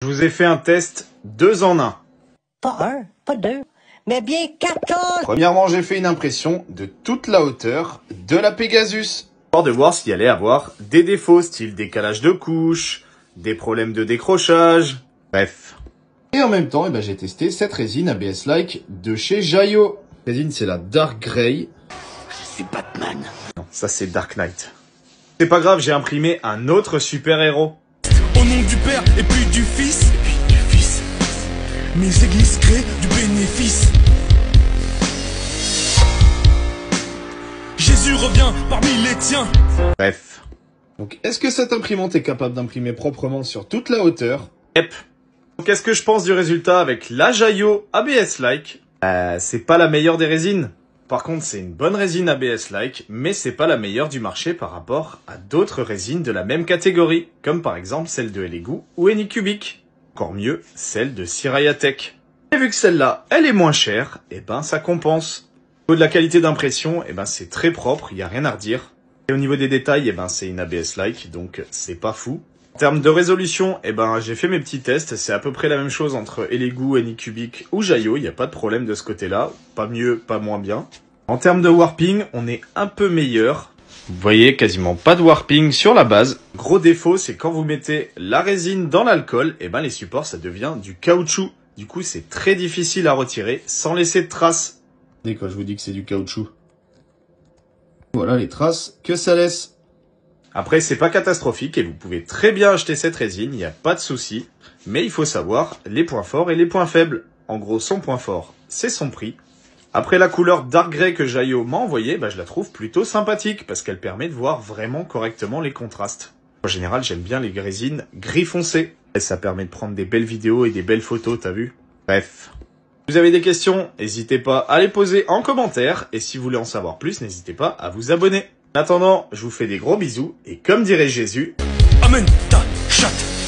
Je vous ai fait un test 2 en 1. Pas un, pas deux, mais bien 14. Premièrement, j'ai fait une impression de toute la hauteur de la Pegasus. Histoire de voir s'il allait avoir des défauts, style décalage de couches, des problèmes de décrochage, bref. Et en même temps, j'ai testé cette résine ABS-like de chez Jayo. La résine, c'est la Dark Grey. Je suis Batman. Non, ça c'est Dark Knight. C'est pas grave, j'ai imprimé un autre super-héros. Au nom du Père et puis du Fils. Mes églises créent du bénéfice. Jésus revient parmi les tiens. Bref. Donc, est-ce que cette imprimante est capable d'imprimer proprement sur toute la hauteur? Yep. Donc, qu'est-ce que je pense du résultat avec la Jayo ABS-like? C'est pas la meilleure des résines. Par contre, c'est une bonne résine ABS-like, mais c'est pas la meilleure du marché par rapport à d'autres résines de la même catégorie, comme par exemple celle de Elegoo ou Anycubic. Encore mieux, celle de Siraya Tech. Et vu que celle-là, elle est moins chère, ça compense. Au niveau de la qualité d'impression, c'est très propre, il n'y a rien à redire. Et au niveau des détails, c'est une ABS-like, donc c'est pas fou. En termes de résolution, j'ai fait mes petits tests, c'est à peu près la même chose entre Elegoo, Anycubic ou Jayo, il n'y a pas de problème de ce côté-là, pas mieux, pas moins bien. En termes de warping, on est un peu meilleur. Vous voyez, quasiment pas de warping sur la base. Gros défaut, c'est quand vous mettez la résine dans l'alcool, les supports, ça devient du caoutchouc. Du coup, c'est très difficile à retirer sans laisser de traces. Dès quand je vous dis que c'est du caoutchouc. Voilà les traces que ça laisse. Après, c'est pas catastrophique et vous pouvez très bien acheter cette résine, il n'y a pas de souci. Mais il faut savoir les points forts et les points faibles. En gros, son point fort, c'est son prix. Après, la couleur Dark Grey que Jayo m'a envoyée, je la trouve plutôt sympathique parce qu'elle permet de voir vraiment correctement les contrastes. En général, j'aime bien les résines gris foncé. Et ça permet de prendre des belles vidéos et des belles photos, t'as vu? Bref. Si vous avez des questions, n'hésitez pas à les poser en commentaire. Et si vous voulez en savoir plus, n'hésitez pas à vous abonner. En attendant, je vous fais des gros bisous. Et comme dirait Jésus... Amen ta chatte.